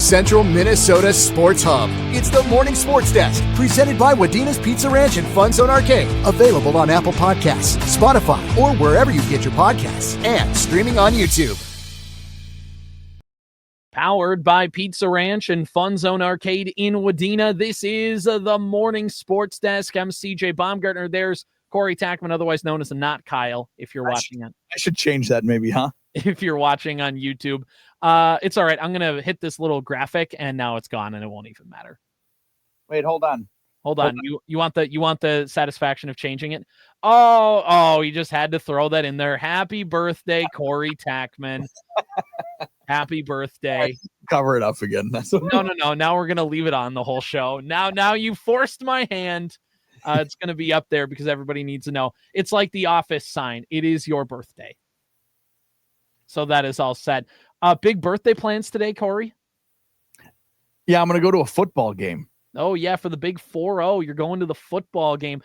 Central Minnesota Sports Hub. It's the Morning Sports Desk, presented by Wadena's Pizza Ranch and FunZone Arcade. Available on Apple Podcasts, Spotify, or wherever you get your podcasts, and streaming on YouTube. Powered by Pizza Ranch and FunZone Arcade in Wadena. This is the Morning Sports Desk. I'm CJ Baumgartner. There's Corey Tackman, otherwise known as Not Kyle, if you're watching it. I should change that maybe, huh? If you're watching on YouTube. It's all right. I'm going to hit this little graphic, and now it's gone, and it won't even matter. Wait, hold on. Hold on. You want the satisfaction of changing it? Oh, you just had to throw that in there. Happy birthday, Corey Tackman. Happy birthday. Cover it up again. No. Now we're going to leave it on the whole show. Now you forced my hand. It's going to be up there because everybody needs to know. It's like the office sign. It is your birthday. So that is all set. Big birthday plans today, Corey? Yeah, I'm going to go to a football game. Oh, yeah, for the big 4-0. You're going to the football game.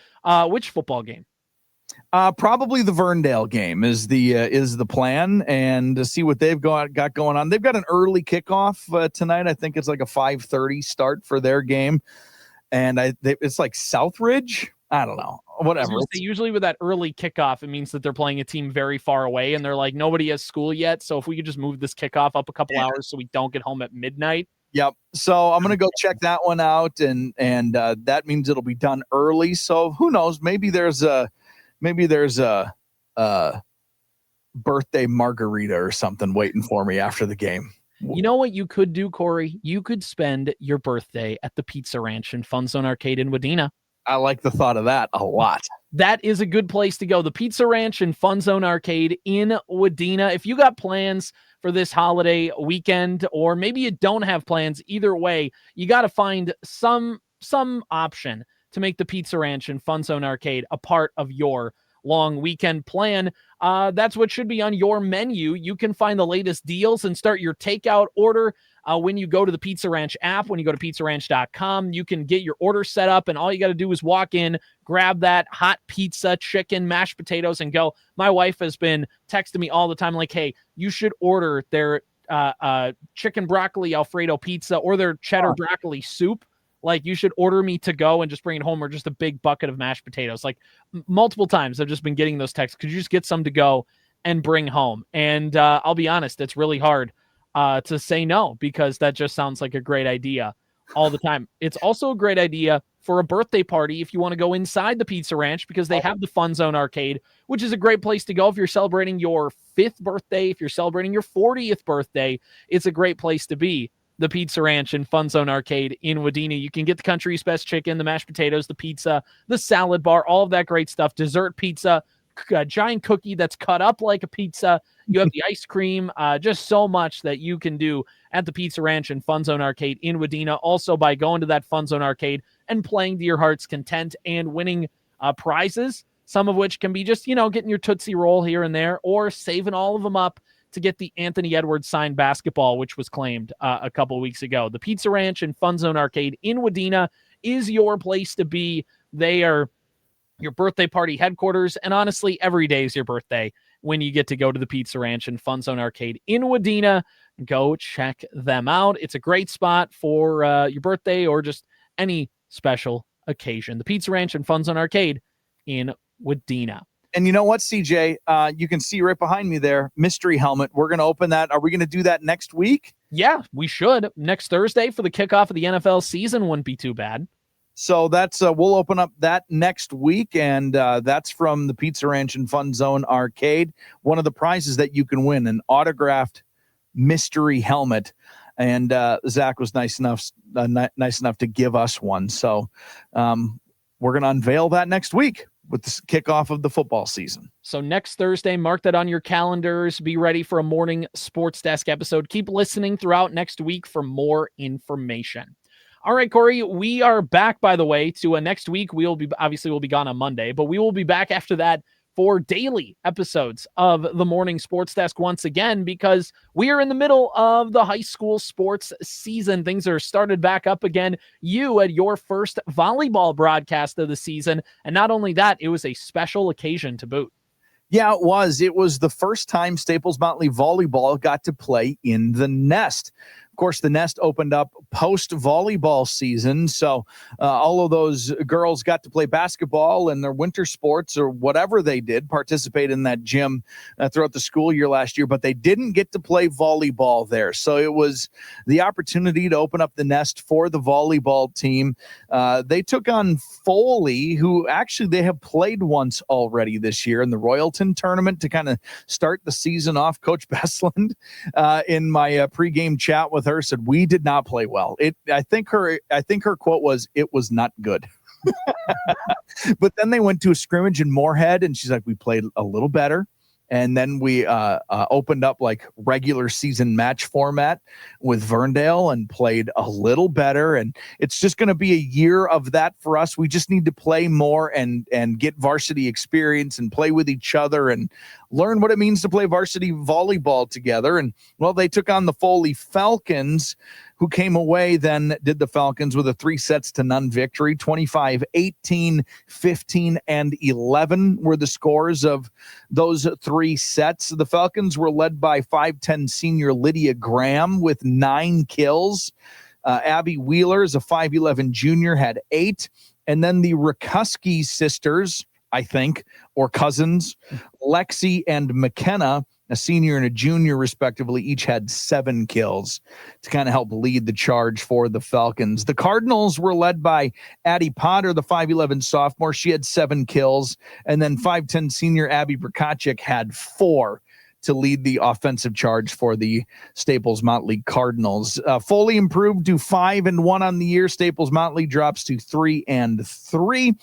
Which football game? Probably the Verndale game is the plan, and to see what they've got going on. They've got an early kickoff tonight. I think it's like a 5:30 start for their game, and it's like Southridge. I don't know. Whatever. Usually with that early kickoff, it means that they're playing a team very far away, and they're like, nobody has school yet, so if we could just move this kickoff up a couple hours so we don't get home at midnight. Yep. So I'm gonna go check that one out, and that means it'll be done early. So who knows? Maybe there's a birthday margarita or something waiting for me after the game. You know what you could do, Corey? You could spend your birthday at the Pizza Ranch and FunZone Arcade in Wadena. I like the thought of that a lot. That is a good place to go. The Pizza Ranch and FunZone Arcade in Wadena. If you got plans for this holiday weekend, or maybe you don't have plans, either way, you got to find some option to make the Pizza Ranch and FunZone Arcade a part of your long weekend plan. That's what should be on your menu. You can find the latest deals and start your takeout order when you go to the Pizza Ranch app. When you go to pizzaranch.com, you can get your order set up, and all you got to do is walk in, grab that hot pizza, chicken, mashed potatoes, and go. My wife has been texting me all the time like, hey, you should order their chicken broccoli Alfredo pizza or their cheddar broccoli soup. Like, you should order me to go and just bring it home, or just a big bucket of mashed potatoes. Like, multiple times I've just been getting those texts. Could you just get some to go and bring home? And I'll be honest, it's really hard to say no, because that just sounds like a great idea all the time. It's also a great idea for a birthday party if you want to go inside the Pizza Ranch, because they have the FunZone Arcade, which is a great place to go if you're celebrating your 5th birthday, if you're celebrating your 40th birthday. It's a great place to be. The Pizza Ranch and FunZone Arcade in Wadena. You can get the country's best chicken, the mashed potatoes, the pizza, the salad bar, all of that great stuff. Dessert pizza, a giant cookie that's cut up like a pizza. You have the ice cream, just so much that you can do at the Pizza Ranch and FunZone Arcade in Wadena. Also, by going to that FunZone Arcade and playing to your heart's content and winning prizes, some of which can be just, getting your Tootsie Roll here and there, or saving all of them up to get the Anthony Edwards signed basketball, which was claimed a couple weeks ago. The Pizza Ranch and FunZone Arcade in Wadena is your place to be. They are your birthday party headquarters, and honestly, every day is your birthday when you get to go to the Pizza Ranch and FunZone Arcade in Wadena. Go check them out. It's a great spot for your birthday or just any special occasion. The Pizza Ranch and FunZone Arcade in Wadena. And you know what, CJ? You can see right behind me there, mystery helmet. We're going to open that. Are we going to do that next week? Yeah, we should. Next Thursday for the kickoff of the NFL season wouldn't be too bad. So that's we'll open up that next week, and that's from the Pizza Ranch and FunZone Arcade. One of the prizes that you can win, an autographed mystery helmet. And Zach was nice enough to give us one. So we're going to unveil that next week with the kickoff of the football season. So next Thursday, mark that on your calendars. Be ready for a morning sports desk episode. Keep listening throughout next week for more information. All right, Corey, we are back, by the way, to next week. We'll be gone on Monday, but we will be back after that for daily episodes of the Morning Sports Desk once again, because we are in the middle of the high school sports season. Things are started back up again. You had your first volleyball broadcast of the season, and not only that, it was a special occasion to boot. Yeah, it was. It was the first time Staples-Motley volleyball got to play in the nest. Of course, the Nest opened up post-volleyball season, so all of those girls got to play basketball in their winter sports or whatever they did, participate in that gym throughout the school year last year, but they didn't get to play volleyball there. So it was the opportunity to open up the Nest for the volleyball team. They took on Foley, who actually they have played once already this year in the Royalton tournament to kind of start the season off. Coach Bestland, in my pregame chat with her, said we did not play well. I think her quote was, "It was not good." But then they went to a scrimmage in Moorhead, and she's like, "We played a little better." And then we opened up like regular season match format with Verndale and played a little better. And it's just going to be a year of that for us. We just need to play more and get varsity experience and play with each other and learn what it means to play varsity volleyball together. And well, they took on the Foley Falcons, who came away then did the Falcons with a 3-0 victory. 25, 18, 15, and 11 were the scores of those 3 sets. The Falcons were led by 5'10" senior Lydia Graham with 9 kills. Abby Wheeler is a 5'11" junior, had 8. And then the Rakuski sisters, I think, or cousins, Lexi and McKenna, a senior and a junior respectively, each had 7 kills to kind of help lead the charge for the Falcons. The Cardinals were led by Addie Potter, the 5'11" sophomore. She had 7 kills. And then 5'10" senior Abby Prokachik had 4 to lead the offensive charge for the Staples-Motley Cardinals. Foley improved to 5-1 on the year. Staples-Motley drops to 3-3.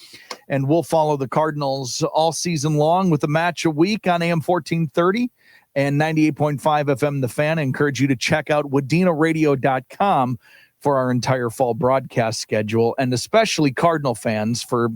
And we'll follow the Cardinals all season long with a match a week on AM 1430 and 98.5 FM The Fan. I encourage you to check out WDenaRadio.com for our entire fall broadcast schedule, and especially Cardinal fans for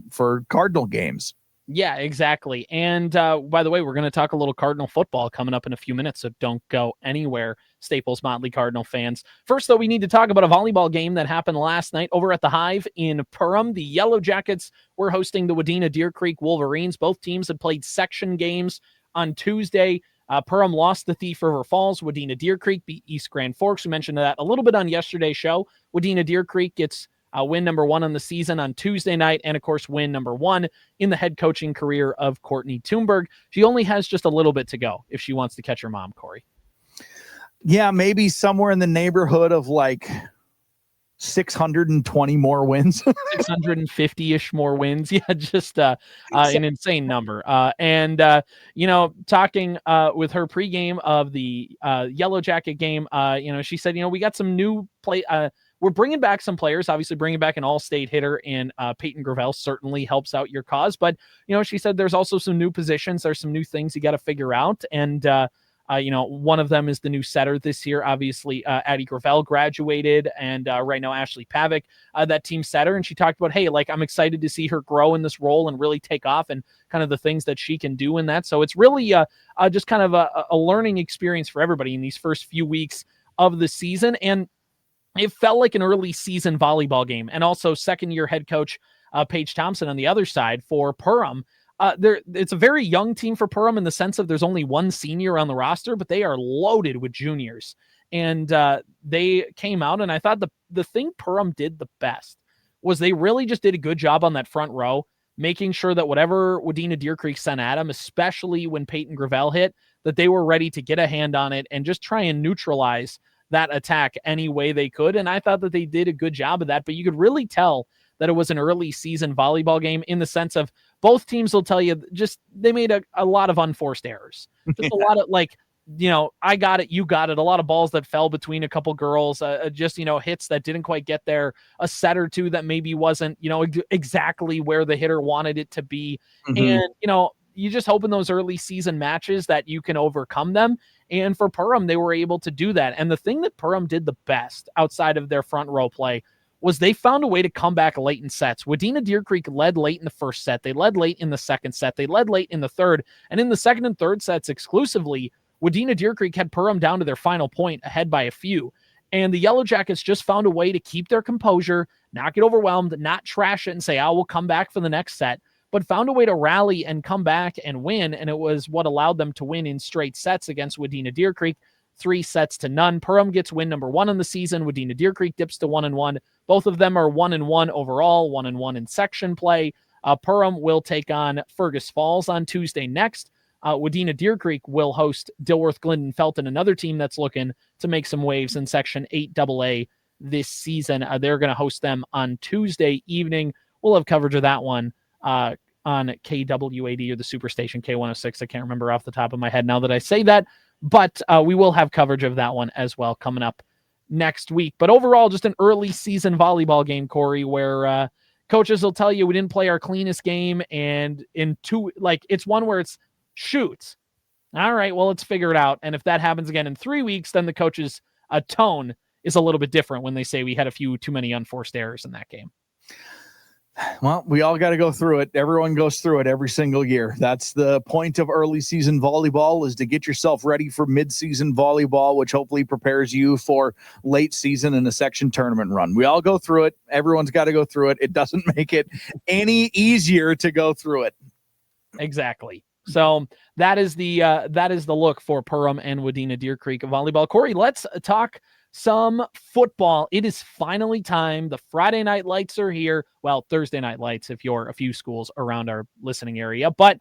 Cardinal games. Yeah, exactly. And by the way, we're going to talk a little Cardinal football coming up in a few minutes, so don't go anywhere, Staples-Motley Cardinal fans. First, though, we need to talk about a volleyball game that happened last night over at the Hive in Perham. The Yellow Jackets were hosting the Wadena Deer Creek Wolverines. Both teams had played section games on Tuesday. Perham lost to Thief River Falls. Wadena Deer Creek beat East Grand Forks. We mentioned that a little bit on yesterday's show. Wadena Deer Creek gets win number 1 on the season on Tuesday night, and of course win number 1 in the head coaching career of Courtney Thunberg. She only has just a little bit to go if she wants to catch her mom, Corey. Yeah, maybe somewhere in the neighborhood of like 620 more wins. 650-ish more wins. Yeah, just an insane number. Talking with her pregame of the Yellow Jacket game, she said, we got some new play. We're bringing back some players, obviously bringing back an all-state hitter in Peyton Gravel certainly helps out your cause. But, she said there's also some new positions. There's some new things you got to figure out. And, one of them is the new setter this year. Obviously, Addie Gravel graduated, and right now Ashley Pavick, that team setter. And she talked about, hey, I'm excited to see her grow in this role and really take off and kind of the things that she can do in that. So it's really just kind of a learning experience for everybody in these first few weeks of the season. And it felt like an early season volleyball game. And also second-year head coach Paige Thompson on the other side for Perham. It's a very young team for Perham in the sense of there's only 1 senior on the roster, but they are loaded with juniors. And they came out, and I thought the thing Perham did the best was they really just did a good job on that front row, making sure that whatever Wadena Deer Creek sent at them, especially when Peyton Gravel hit, that they were ready to get a hand on it and just try and neutralize that attack any way they could. And I thought that they did a good job of that, but you could really tell that it was an early season volleyball game in the sense of both teams will tell you just they made a lot of unforced errors. Just a lot of I got it, you got it. A lot of balls that fell between a couple girls, hits that didn't quite get there, a set or two that maybe wasn't, exactly where the hitter wanted it to be. Mm-hmm. And, you just hope in those early season matches that you can overcome them. And for Perham, they were able to do that. And the thing that Perham did the best outside of their front row play was they found a way to come back late in sets. Wadena Deer Creek led late in the first set. They led late in the second set. They led late in the third. And in the second and third sets exclusively, Wadena Deer Creek had Perham down to their final point, ahead by a few. And the Yellow Jackets just found a way to keep their composure, not get overwhelmed, not trash it and say, we'll come back for the next set, but found a way to rally and come back and win. And it was what allowed them to win in straight sets against Wadena Deer Creek. 3-0. Perham gets win number 1 on the season. Wadena Deer Creek dips to 1-1. Both of them are 1-1 overall, 1-1 in section play. Perham will take on Fergus Falls on Tuesday next. Wadena Deer Creek will host Dilworth Glidden Felton, another team that's looking to make some waves in Section 8AA this season. They're going to host them on Tuesday evening. We'll have coverage of that one on KWAD or the Superstation K-106. I can't remember off the top of my head now that I say that, but we will have coverage of that one as well coming up next week. But overall, just an early season volleyball game, Corey, where coaches will tell you we didn't play our cleanest game, and it's one where it's shoots. All right, well, let's figure it out. And if that happens again in 3 weeks, then the coach's tone is a little bit different when they say we had a few too many unforced errors in that game. Well, we all got to go through it. Everyone goes through it every single year. That's the point of early season volleyball, is to get yourself ready for mid-season volleyball, which hopefully prepares you for late season and a section tournament run. We all go through it. Everyone's got to go through it. It doesn't make it any easier to go through it. Exactly. So that is the look for Perham and Wadena Deer Creek volleyball. Corey, let's talk some football. It is finally time. The Friday night lights are here. Well, Thursday night lights if you're a few schools around our listening area. But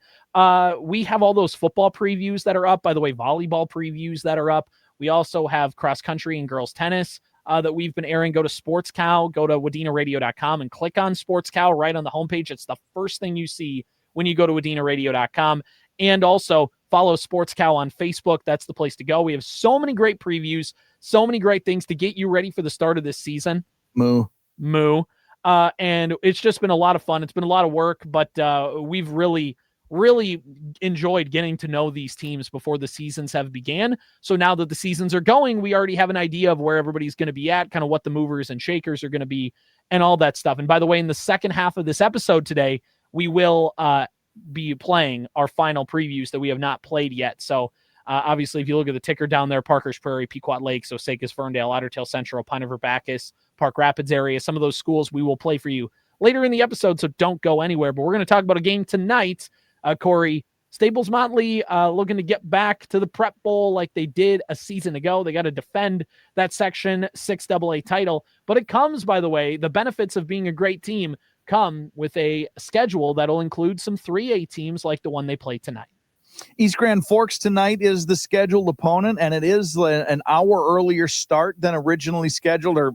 we have all those football previews that are up. By the way, volleyball previews that are up. We also have cross country and girls tennis that we've been airing. Go to SportsCow, go to WadenaRadio.com and click on SportsCow right on the homepage. It's the first thing you see when you go to WadenaRadio.com. And also follow SportsCow on Facebook. That's the place to go. We have so many great previews, so many great things to get you ready for the start of this season. Moo. And it's just been a lot of fun. It's been a lot of work, but we've really enjoyed getting to know these teams before the seasons have began. So now that the seasons are going, we already have an idea of where everybody's going to be at, kind of what the movers and shakers are going to be and all that stuff. And by the way, in the second half of this episode today, we will be playing our final previews that we have not played yet. So obviously, if you look at the ticker down there, Parker's Prairie, Pequot Lakes, Osakis, Verndale, Otter Tail Central, Pine River-Backus, Park Rapids area, some of those schools we will play for you later in the episode, so don't go anywhere. But we're going to talk about a game tonight, Corey. Staples-Motley looking to get back to the Prep Bowl like they did a season ago. They got to defend that Section 6AA title. But it comes, by the way, the benefits of being a great team come with a schedule that'll include some 3A teams like the one they play tonight. East Grand Forks tonight is the scheduled opponent, and it is an hour earlier start than originally scheduled, or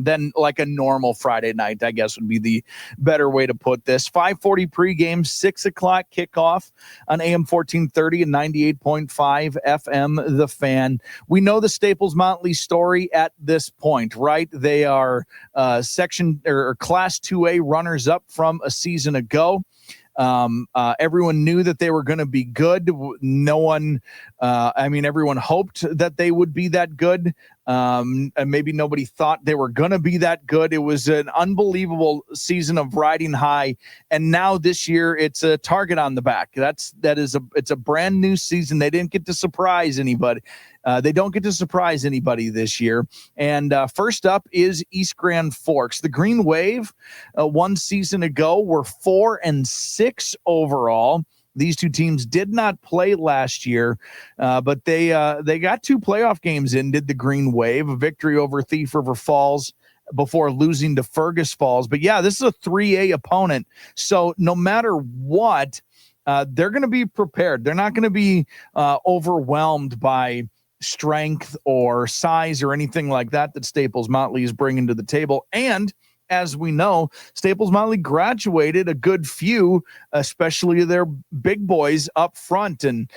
than like a normal Friday night, I guess would be the better way to put this. 5:40 pregame, 6 o'clock kickoff on AM1430 and 98.5 FM The Fan. We know the Staples-Motley story at this point, right? They are section or Class 2A runners up from a season ago. Everyone knew that they were going to be good. Everyone hoped that they would be that good. And maybe nobody thought they were going to be that good. It was an unbelievable season of riding high. And now this year it's a target on the back. It's a brand new season. They didn't get to surprise anybody. They don't get to surprise anybody this year. And first up is East Grand Forks. The Green Wave, one season ago, were 4-6 overall. These two teams did not play last year, but they got 2 playoff games in, did the Green Wave, a victory over Thief River Falls before losing to Fergus Falls. But yeah, this is a 3A opponent. So no matter what, they're going to be prepared. They're not going to be overwhelmed by strength or size or anything like that Staples-Motley is bringing to the table. And as we know, Staples-Motley graduated a good few, especially their big boys up front, and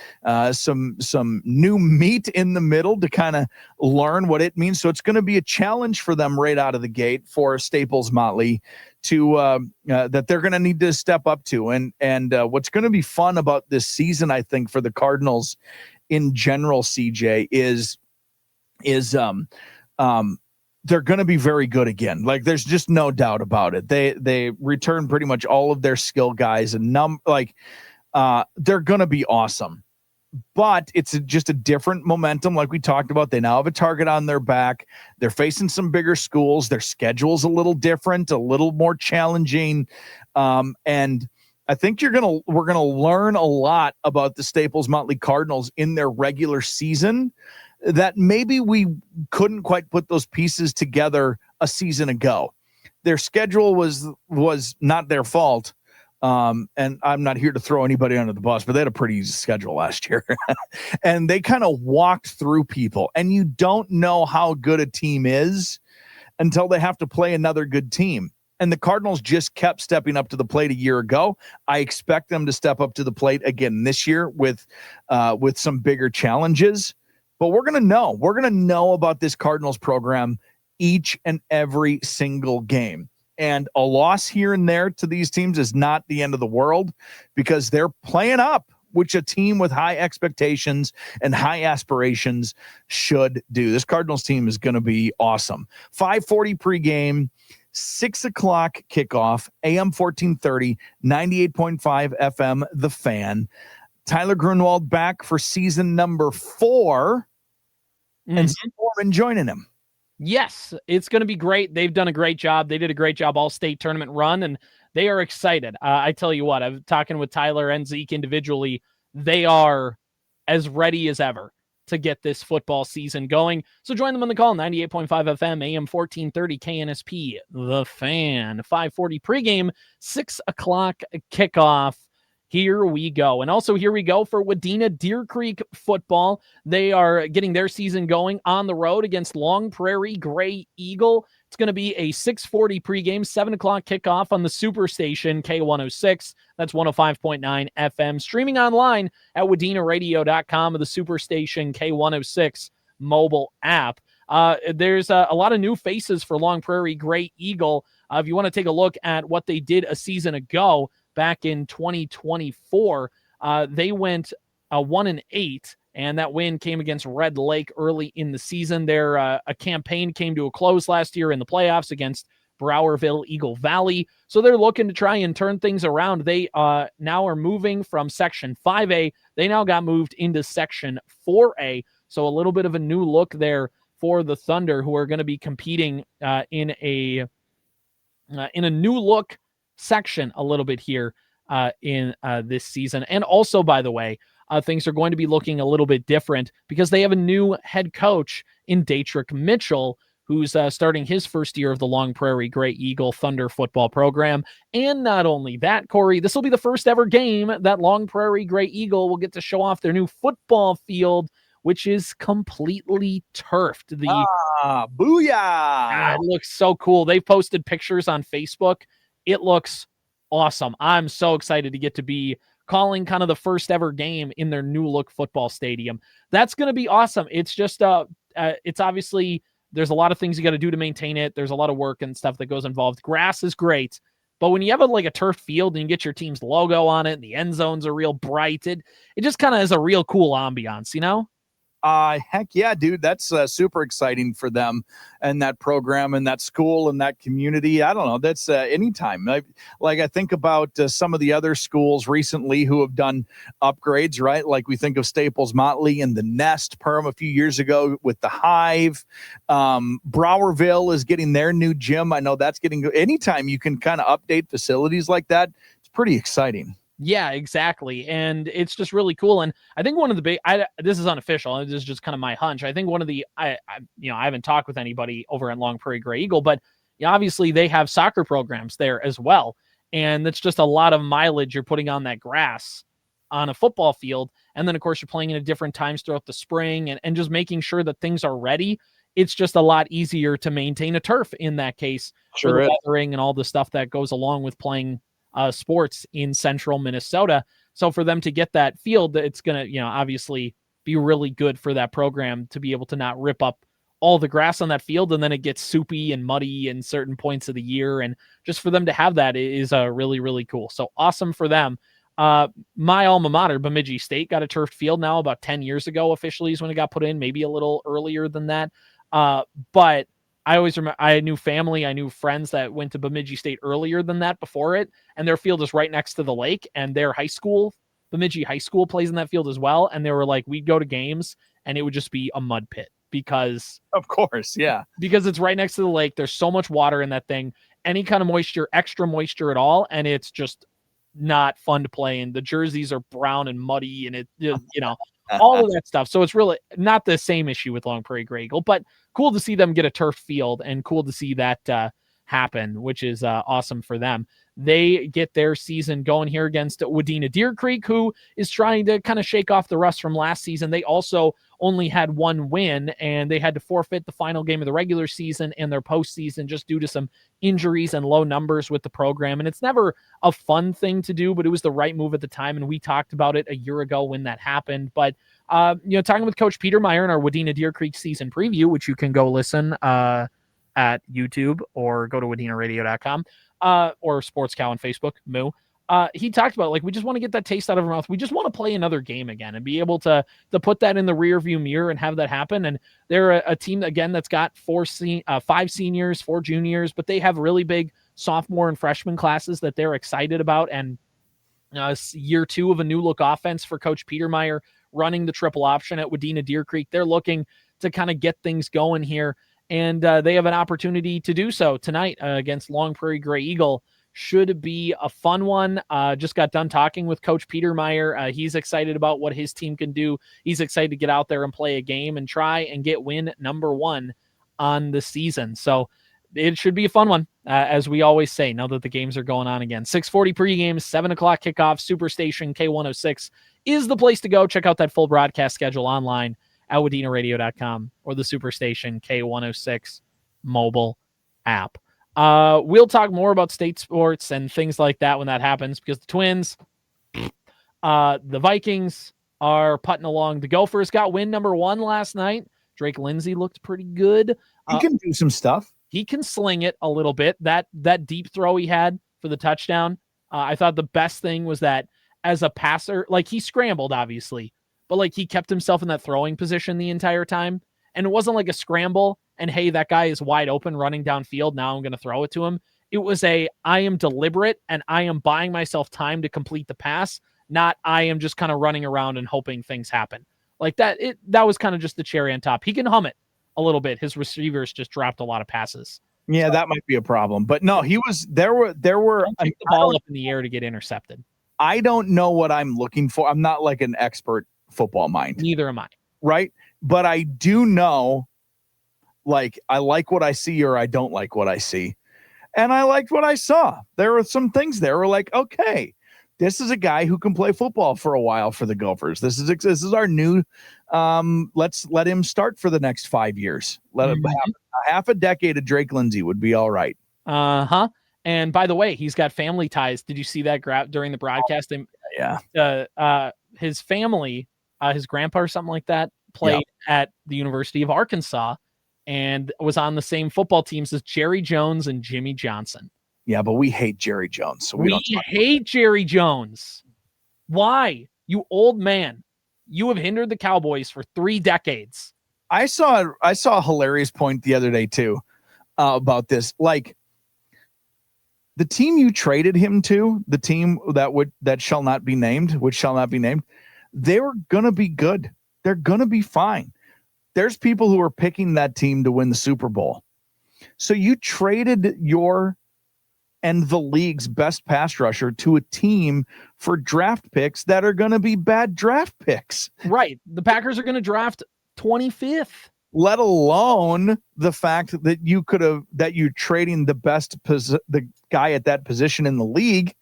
some new meat in the middle to kind of learn what it means. So it's going to be a challenge for them right out of the gate for Staples-Motley to that they're going to need to step up to. And what's going to be fun about this season, I think, for the Cardinals in general, CJ, is they're going to be very good again. Like, there's just no doubt about it. They return pretty much all of their skill guys, and they're going to be awesome. But it's just a different momentum, like we talked about. They now have a target on their back. They're facing some bigger schools. Their schedule's a little different, a little more challenging, and I think we're gonna learn a lot about the Staples-Motley Cardinals in their regular season that maybe we couldn't quite put those pieces together a season ago. Their schedule was not their fault. And I'm not here to throw anybody under the bus, but they had a pretty easy schedule last year. And they kind of walked through people. And you don't know how good a team is until they have to play another good team. And the Cardinals just kept stepping up to the plate a year ago. I expect them to step up to the plate again this year with some bigger challenges. But we're going to know. We're going to know about this Cardinals program each and every single game. And a loss here and there to these teams is not the end of the world, because they're playing up, which a team with high expectations and high aspirations should do. This Cardinals team is going to be awesome. 5:40 pregame, 6 o'clock kickoff, AM 1430, 98.5 FM, The Fan. Tyler Grunwald back for season number 4, and Steve Foreman joining him. Yes, it's going to be great. They've done a great job. They did a great job all-state tournament run, and they are excited. I tell you what, I'm talking with Tyler and Zeke individually. They are as ready as ever to get this football season going. So join them on the call, 98.5 FM, AM 1430 KNSP, The Fan. 5:40 pregame, 6 o'clock kickoff. Here we go. And also here we go for Wadena Deer Creek football. They are getting their season going on the road against Long Prairie-Grey Eagle. It's going to be a 6:40 pregame, 7 o'clock kickoff on the Superstation K-106. That's 105.9 FM. Streaming online at WDenaradio.com of the Superstation K-106 mobile app. There's a lot of new faces for Long Prairie-Grey Eagle. If you want to take a look at what they did a season ago, back in 2024, they went 1-8, and that win came against Red Lake early in the season. Their a campaign came to a close last year in the playoffs against Browerville Eagle Valley. So they're looking to try and turn things around. They now are moving from Section 5A. They now got moved into Section 4A. So a little bit of a new look there for the Thunder, who are going to be competing in a new look section a little bit here in this season. And also, by the way, things are going to be looking a little bit different because they have a new head coach in Datrick Mitchell, who's starting his first year of the Long Prairie-Grey Eagle Thunder football program. And not only that, Corey, this will be the first ever game that Long Prairie-Grey Eagle will get to show off their new football field, which is completely turfed. Booyah! It looks so cool. They've posted pictures on Facebook. It looks awesome. I'm so excited to get to be calling kind of the first ever game in their new look football stadium. That's going to be awesome. It's just, it's obviously, there's a lot of things you got to do to maintain it. There's a lot of work and stuff that goes involved. Grass is great, but when you have a turf field and you get your team's logo on it and the end zones are real bright, it just kind of is a real cool ambiance, you know? Heck yeah, dude. That's super exciting for them and that program and that school and that community. I don't know. That's anytime. I think about some of the other schools recently who have done upgrades, right? Like we think of Staples-Motley and the Nest, Perham a few years ago with the Hive. Browerville is getting their new gym. I know that's getting good. Anytime you can kind of update facilities like that, it's pretty exciting. Yeah, exactly. And it's just really cool. And I think one of the big, this is unofficial. This is just kind of my hunch. I think one of the, I haven't talked with anybody over at Long Prairie-Grey Eagle, but obviously they have soccer programs there as well. And that's just a lot of mileage you're putting on that grass on a football field. And then of course you're playing in at different times throughout the spring and just making sure that things are ready. It's just a lot easier to maintain a turf in that case. Sure. For the weathering and all the stuff that goes along with playing sports in central Minnesota. So for them to get that field, it's going to, obviously be really good for that program to be able to not rip up all the grass on that field. And then it gets soupy and muddy in certain points of the year. And just for them to have that is really, really cool. So awesome for them. My alma mater, Bemidji State, got a turfed field now about 10 years ago officially is when it got put in, maybe a little earlier than that. But I always remember I knew friends that went to Bemidji State earlier than that before it, and their field is right next to the lake, and their high school, Bemidji High School, plays in that field as well. And they were like, we'd go to games and it would just be a mud pit because of course, yeah, because it's right next to the lake. There's so much water in that thing, any kind of moisture, extra moisture at all. And it's just not fun to play in. The jerseys are brown and muddy and all of that stuff. So it's really not the same issue with Long Prairie-Grey Eagle, but cool to see them get a turf field and cool to see that happen, which is awesome for them. They get their season going here against Wadena Deer Creek, who is trying to kind of shake off the rust from last season. They also only had one win, and they had to forfeit the final game of the regular season and their postseason just due to some injuries and low numbers with the program. And it's never a fun thing to do, but it was the right move at the time. And we talked about it a year ago when that happened. But, talking with Coach Peter Meyer in our Wadena Deer Creek season preview, which you can go listen at YouTube or go to wadenaradio.com. Or SportsCow on Facebook, Moo. He talked about, we just want to get that taste out of our mouth. We just want to play another game again and be able to put that in the rear view mirror and have that happen. And they're a team, again, that's got 5 seniors, 4 juniors, but they have really big sophomore and freshman classes that they're excited about. And year 2 of a new look offense for Coach Peter Meyer running the triple option at Wadena Deer Creek. They're looking to kind of get things going here. And they have an opportunity to do so tonight against Long Prairie-Grey Eagle. Should be a fun one. Just got done talking with Coach Peter Meyer. He's excited about what his team can do. He's excited to get out there and play a game and try and get win number 1 on the season. So it should be a fun one, as we always say, now that the games are going on again. 6:40 pregame, 7 o'clock kickoff. Superstation K-106 is the place to go. Check out that full broadcast schedule online at wadenaradio.com or the Superstation K-106 mobile app. We'll talk more about state sports and things like that when that happens, because the Twins, the Vikings are putting along. The Gophers got win number 1 last night. Drake Lindsay looked pretty good. He can do some stuff. He can sling it a little bit. That deep throw he had for the touchdown, I thought the best thing was that as a passer, he scrambled, obviously, but he kept himself in that throwing position the entire time. And it wasn't like a scramble and, hey, that guy is wide open running downfield, now I'm going to throw it to him. It was I am deliberate and I am buying myself time to complete the pass, not I am just kind of running around and hoping things happen. That was kind of just the cherry on top. He can hum it a little bit. His receivers just dropped a lot of passes. Yeah, that might be a problem. But no, there were Don't take the ball up in the air to get intercepted. I don't know what I'm looking for. I'm not like an expert football mind. Neither am I. Right? But I do know, I like what I see or I don't like what I see. And I liked what I saw. There were some things there were okay, this is a guy who can play football for a while for the Gophers. This is our new, let's let him start for the next 5 years. Let him have half a decade of Drake Lindsay would be all right. Uh-huh. And by the way, he's got family ties. Did you see that during the broadcast? Yeah. His family, his grandpa or something like that, played at the University of Arkansas and was on the same football teams as Jerry Jones and Jimmy Johnson. Yeah, but we hate Jerry Jones. So we hate Jerry Jones. Why? You old man. You have hindered the Cowboys for 3 decades. I saw a hilarious point the other day too about this. The team you traded him to, the team that shall not be named, they were going to be good. They're going to be fine. There's people who are picking that team to win the Super Bowl. So you traded your and the league's best pass rusher to a team for draft picks that are going to be bad draft picks. Right. The Packers are going to draft 25th. Let alone the fact that you're trading the guy at that position in the league.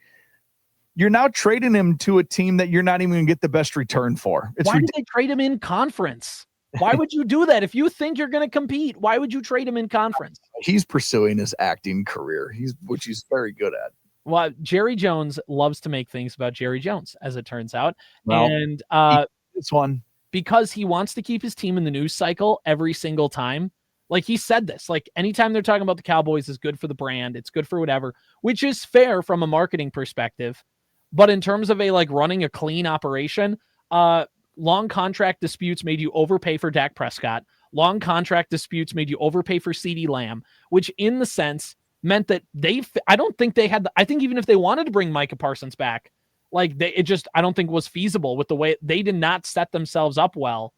You're now trading him to a team that you're not even going to get the best return for. Why did they trade him in conference? Why would you do that? If you think you're going to compete, why would you trade him in conference? He's pursuing his acting career, which he's very good at. Well, Jerry Jones loves to make things about Jerry Jones, as it turns out. Well, and this one, because he wants to keep his team in the news cycle every single time. He said this, anytime they're talking about the Cowboys is good for the brand, it's good for whatever, which is fair from a marketing perspective. But in terms of running a clean operation, long contract disputes made you overpay for Dak Prescott. Long contract disputes made you overpay for CeeDee Lamb, which in the sense meant that I don't think they had, I think even if they wanted to bring Micah Parsons back, I don't think was feasible with the way they did not set themselves up well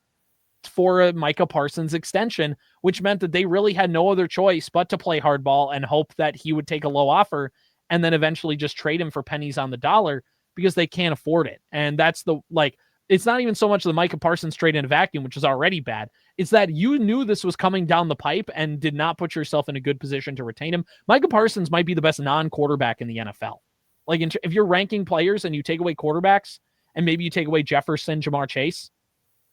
for a Micah Parsons extension, which meant that they really had no other choice but to play hardball and hope that he would take a low offer and then eventually just trade him for pennies on the dollar because they can't afford it. And that's it's not even so much the Micah Parsons trade in a vacuum, which is already bad. It's that you knew this was coming down the pipe and did not put yourself in a good position to retain him. Micah Parsons might be the best non-quarterback in the NFL. Like, if you're ranking players and you take away quarterbacks, and maybe you take away Jefferson, Jamar Chase,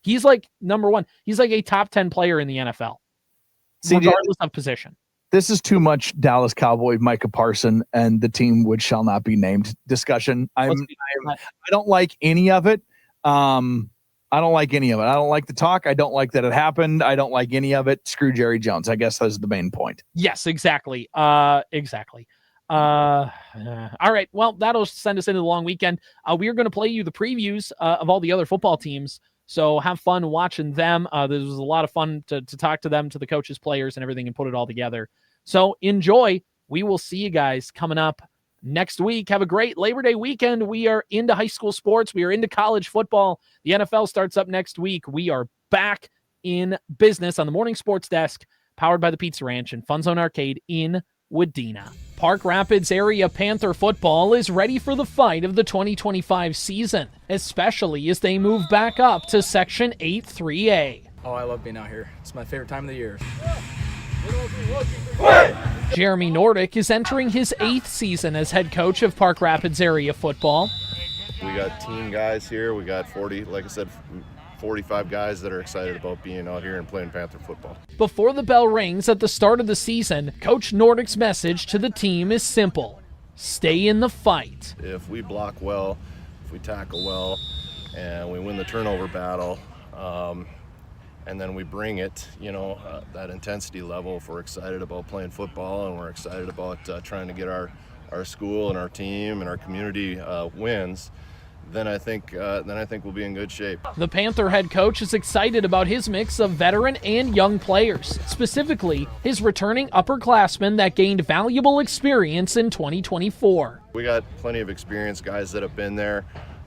he's like number one. He's like a top 10 player in the NFL, regardless of position. This is too much Dallas Cowboy, Micah Parsons, and the team which shall not be named discussion. I don't like any of it. I don't like any of it. I don't like the talk. I don't like that it happened. I don't like any of it. Screw Jerry Jones. I guess that's the main point. Yes, exactly. Exactly. All right. Well, that'll send us into the long weekend. We are going to play you the previews of all the other football teams. So have fun watching them. This was a lot of fun to talk to them, to the coaches, players, and everything, and put it all together. So enjoy. We will see you guys coming up next week. Have a great Labor Day weekend. We are into high school sports. We are into college football. The NFL starts up next week. We are back in business on the morning sports desk, powered by the Pizza Ranch and FunZone Arcade in Wadena. Park Rapids area Panther football is ready for the fight of the 2025 season, especially as they move back up to Section 8-3A. Oh, I love being out here. It's my favorite time of the year. Jeremy Nordick is entering his 8th season as head coach of Park Rapids area football. We got team guys here. We got 45 guys that are excited about being out here and playing Panther football. Before the bell rings at the start of the season, Coach Nordick's message to the team is simple: stay in the fight. If we block well, if we tackle well, and we win the turnover battle, and then we bring it, that intensity level, if we're excited about playing football and we're excited about trying to get our school and our team and our community wins, then I think we'll be in good shape. The Panther head coach is excited about his mix of veteran and young players, specifically his returning upperclassmen that gained valuable experience in 2024. We got plenty of experienced guys that have been there,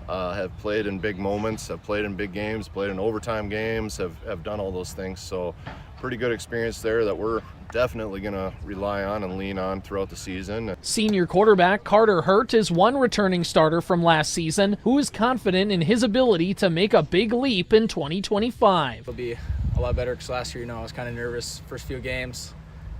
have played in big moments, have played in big games, played in overtime games, have done all those things. So pretty good experience there that we're definitely going to rely on and lean on throughout the season. Senior quarterback Carter Hurt is one returning starter from last season who is confident in his ability to make a big leap in 2025. It'll be a lot better because last year, I was kind of nervous first few games.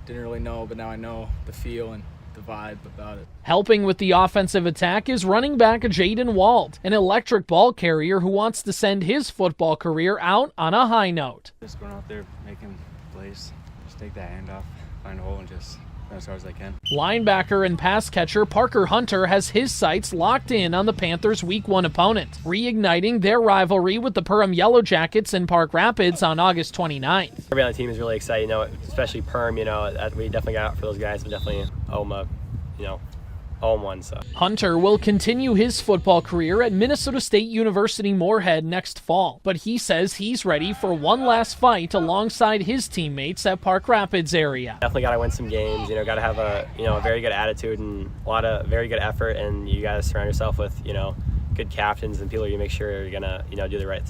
Didn't really know, but now I know the feel and the vibe about it. Helping with the offensive attack is running back Jaden Wald, an electric ball carrier who wants to send his football career out on a high note. Just going out there, making plays, just take that hand off, find a hole, and just run as hard as I can. Linebacker and pass catcher Parker Hunter has his sights locked in on the Panthers' Week 1 opponent, reigniting their rivalry with the Perham Yellow Jackets in Park Rapids on August 29th. Everybody on the team is really excited, especially Perham, we definitely got out for those guys, but definitely owe them a, owe them one. So Hunter will continue his football career at Minnesota State University Moorhead next fall, but he says he's ready for one last fight alongside his teammates at Park Rapids area. Definitely got to win some games, got to have a very good attitude and a lot of very good effort, and you got to surround yourself with good captains and people you make sure you're gonna do the right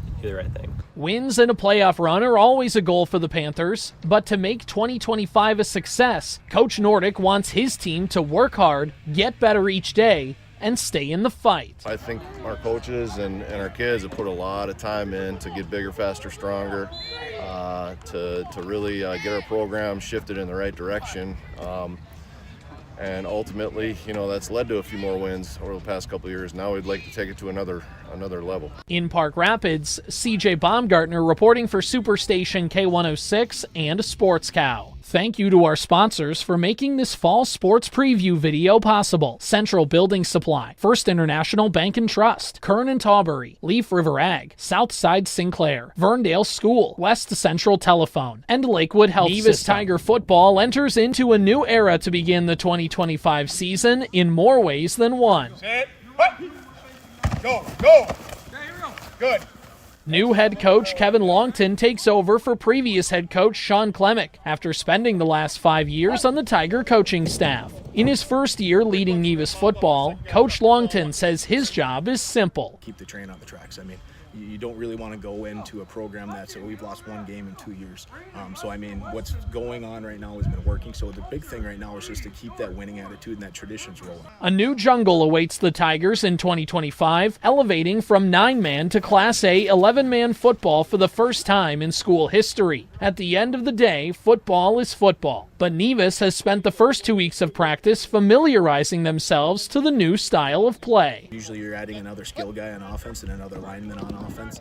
thing. Wins and a playoff run are always a goal for the Panthers, but to make 2025 a success, Coach Nordick wants his team to work hard, get better each day, and stay in the fight. I think our coaches and our kids have put a lot of time in to get bigger, faster, stronger, to really get our program shifted in the right direction. And ultimately, that's led to a few more wins over the past couple of years. Now we'd like to take it to another level. In Park Rapids, CJ Baumgartner reporting for Superstation K-106 and SportsCow. Thank you to our sponsors for making this fall sports preview video possible. Central Building Supply, First International Bank and Trust, Kern and Tawbury, Leaf River Ag, Southside Sinclair, Verndale School, West Central Telephone, and Lakewood Health Nevis System. Tiger football enters into a new era to begin the 2025 season in more ways than one. Set, go, go. Good. New head coach Kevin Longton takes over for previous head coach Sean Klemick after spending the last 5 years on the Tiger coaching staff. In his first year leading Nevis football, Coach Longton says his job is simple. Keep the train on the tracks. you don't really want to go into a program that's we've lost one game in 2 years. So I mean, what's going on right now has been working. So the big thing right now is just to keep that winning attitude and that traditions rolling. A new jungle awaits the Tigers in 2025, elevating from 9-man to Class A 11-man football for the first time in school history. At the end of the day, football is football. But Nevis has spent the first 2 weeks of practice familiarizing themselves to the new style of play. Usually you're adding another skill guy on offense and another lineman on offense.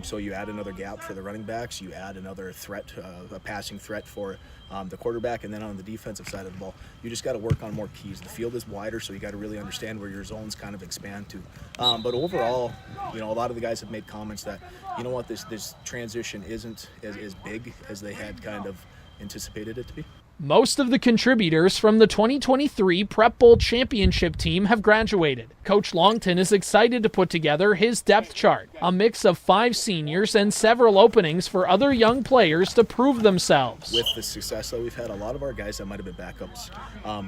So you add another gap for the running backs, you add another threat, a passing threat for the quarterback, and then on the defensive side of the ball, you just got to work on more keys. The field is wider, so you got to really understand where your zones kind of expand to. But overall, a lot of the guys have made comments that, you know what, this transition isn't as big as they had kind of anticipated it to be. Most of the contributors from the 2023 Prep Bowl championship team have graduated. Coach Longton is excited to put together his depth chart, a mix of 5 seniors and several openings for other young players to prove themselves. With the success that we've had, a lot of our guys that might have been backups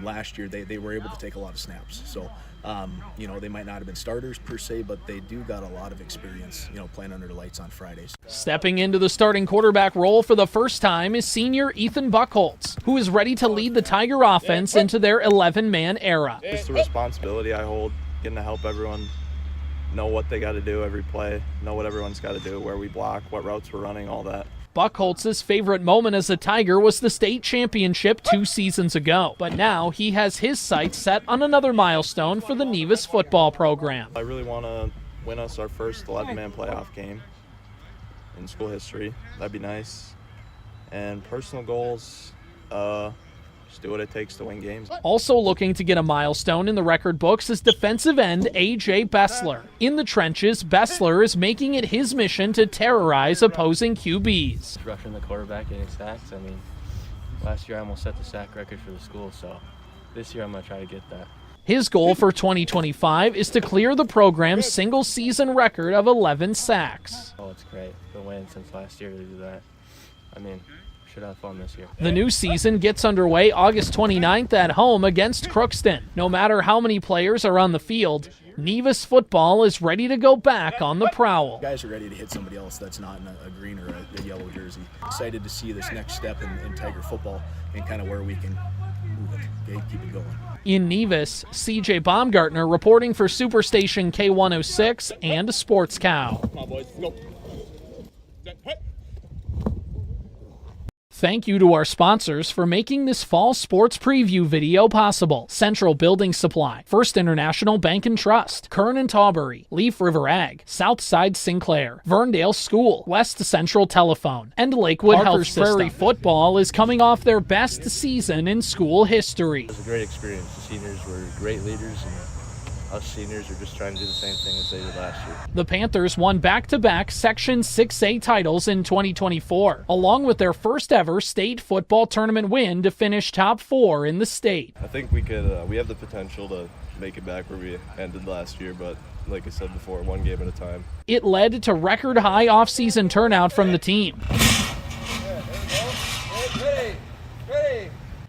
last year, they were able to take a lot of snaps. So, they might not have been starters per se, but they do got a lot of experience, playing under the lights on Fridays. Stepping into the starting quarterback role for the first time is senior Ethan Buckholtz, who is ready to lead the Tiger offense into their 11-man era. Just the responsibility I hold, getting to help everyone know what they got to do every play, know what everyone's got to do, where we block, what routes we're running, all that. Buckholtz's favorite moment as a Tiger was the state championship 2 seasons ago, but now he has his sights set on another milestone for the Nevis football program. I really want to win us our first 11-man playoff game in school history. That'd be nice. And personal goals, just do what it takes to win games. Also looking to get a milestone in the record books is defensive end A.J. Bessler. In the trenches, Bessler is making it his mission to terrorize opposing QBs. Rushing the quarterback, getting sacks. I mean, last year I almost set the sack record for the school, so this year I'm going to try to get that. His goal for 2025 is to clear the program's single-season record of 11 sacks. Oh, it's great. Been waiting since last year to do that. I mean, should have fun this year. The new season gets underway August 29th at home against Crookston. No matter how many players are on the field, Nevis football is ready to go back on the prowl. Guys are ready to hit somebody else that's not in a green or a yellow jersey. Excited to see this next step in Tiger football and kind of where we can move it, okay, keep it going. In Nevis, CJ Baumgartner reporting for Superstation K-106 and SportsCow. Come on, boys, go. Thank you to our sponsors for making this fall sports preview video possible. Central Building Supply, First International Bank and Trust, Kern and Tawbury, Leaf River Ag, Southside Sinclair, Verndale School, West Central Telephone, and Lakewood Health System. Prairie football is coming off their best season in school history. It was a great experience. The seniors were great leaders, and us seniors are just trying to do the same thing as they did last year. The Panthers won back-to-back Section 6A titles in 2024, along with their first ever state football tournament win to finish top 4 in the state. I think we could. We have the potential to make it back where we ended last year, but like I said before, one game at a time. It led to record-high off-season turnout from the team.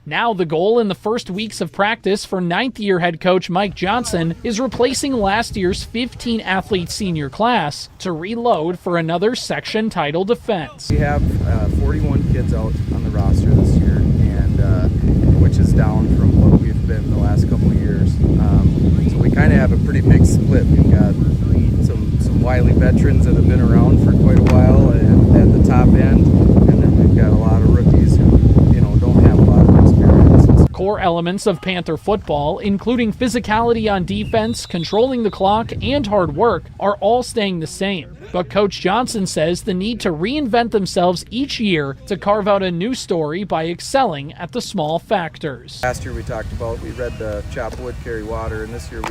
Now the goal in the first weeks of practice for 9th-year head coach Mike Johnson is replacing last year's 15-athlete senior class to reload for another section title defense. We have 41 kids out on the roster this year, and which is down from what we've been the last couple of years. So we kind of have a pretty big split. We've got some wily veterans that have been around for quite a while and at the top end, and then we've got a lot of rookies who don't have a lot of experience. Core elements of Panther football, including physicality on defense, controlling the clock, and hard work, are all staying the same. But Coach Johnson says the need to reinvent themselves each year to carve out a new story by excelling at the small factors. Last year we talked about, we read the chop wood, carry water, and this year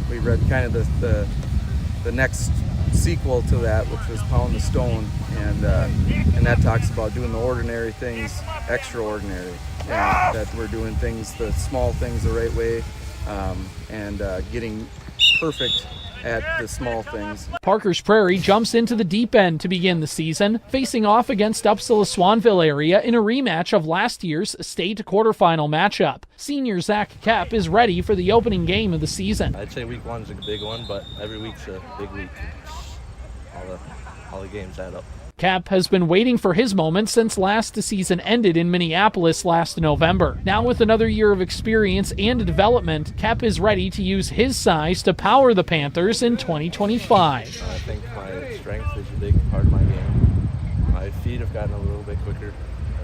we read kind of the next sequel to that, which was Pound the Stone, and that talks about doing the ordinary things extraordinary, and that we're doing things, the small things, the right way, and getting perfect at the small things. Parker's Prairie jumps into the deep end to begin the season, facing off against Upsala-Swanville area in a rematch of last year's state quarterfinal matchup. Senior Zach Kepp is ready for the opening game of the season. I'd say week 1's a big one, but every week's a big week. all the games add up. Cap has been waiting for his moment since last season ended in Minneapolis last November. Now with another year of experience and development, Cap is ready to use his size to power the Panthers in 2025. I think my strength is a big part of my game. My feet have gotten a little bit quicker,